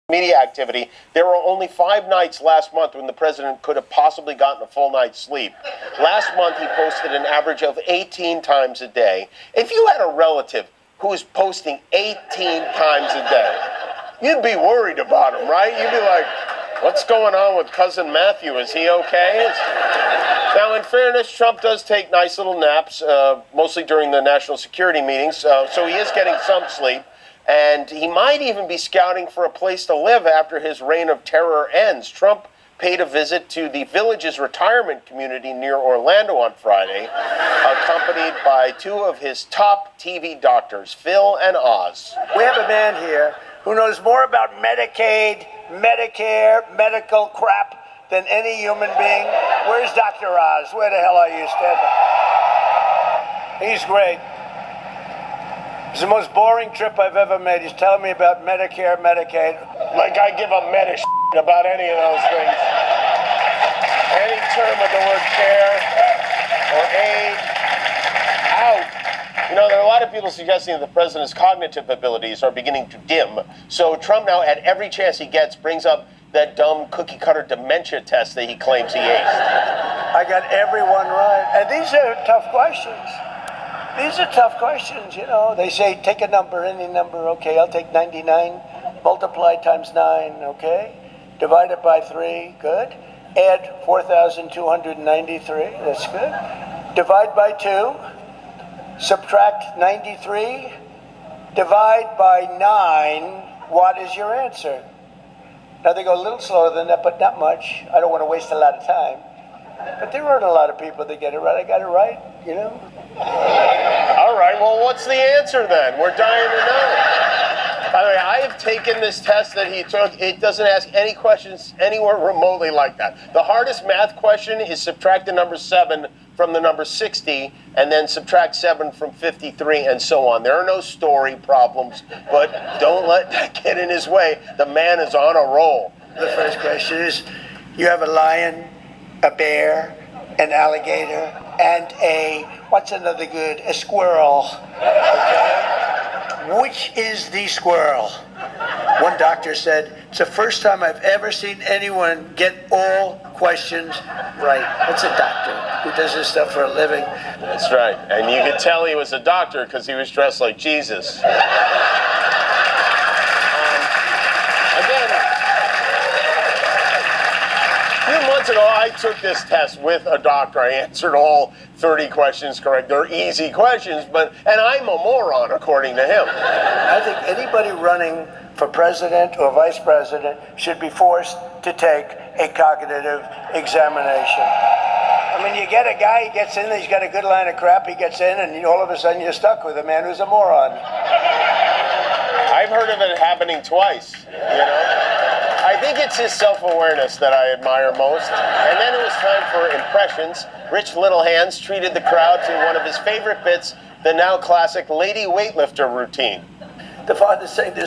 media activity. There were only 5 nights last month when the president could have possibly gotten a full night's sleep. Last month, he posted an average of 18 times a day. If you had a relative who was posting 18 times a day, you'd be worried about him, right? You'd be like, what's going on with Cousin Matthew? Is he okay? Now, in fairness, Trump does take nice little naps, mostly during the national security meetings, so he is getting some sleep. And he might even be scouting for a place to live after his reign of terror ends. Trump paid a visit to the Villages retirement community near Orlando on Friday, accompanied by 2 of his top TV doctors, Phil and Oz. We have a man here who knows more about Medicaid, Medicare, medical crap than any human being. Where's Dr. Oz? Where the hell are you? Stand up. He's great. It's the most boring trip I've ever made. He's telling me about Medicare, Medicaid. Like I give a meta about any of those things. Any term with the word care or aid, out. You know, there are a lot of people suggesting that the president's cognitive abilities are beginning to dim. So Trump now, at every chance he gets, brings up that dumb cookie-cutter dementia test that he claims he aced. I got everyone right. And these are tough questions. These are tough questions, you know. They say, take a number, any number. Okay, I'll take 99, multiply times 9, okay? Divide it by 3, good. Add 4,293, that's good. Divide by 2, subtract 93, divide by 9, what is your answer? Now, they go a little slower than that, but not much. I don't want to waste a lot of time. But there aren't a lot of people that get it right. I got it right, you know? All right, well, what's the answer then? We're dying to know. By the way, I have taken this test that he took. It doesn't ask any questions anywhere remotely like that. The hardest math question is subtract the number 7 from the number 60, and then subtract 7 from 53, and so on. There are no story problems, but don't let that get in his way. The man is on a roll. The first question is, you have a lion, a bear, an alligator, and what's another good? A squirrel. Okay? Which is the squirrel? One doctor said, it's the first time I've ever seen anyone get all questions right. That's a doctor who does this stuff for a living. That's right. And you could tell he was a doctor because he was dressed like Jesus. A few months ago, I took this test with a doctor. I answered all 30 questions correct. They're easy questions, and I'm a moron, according to him. I think anybody running for president or vice president should be forced to take a cognitive examination. I mean, you get a guy, he gets in, he's got a good line of crap, he gets in, and all of a sudden you're stuck with a man who's a moron. I've heard of it happening twice, you know? I think it's his self-awareness that I admire most. And then it was time for impressions. Rich Little Hands treated the crowd to one of his favorite bits, the now classic lady weightlifter routine. The father saying this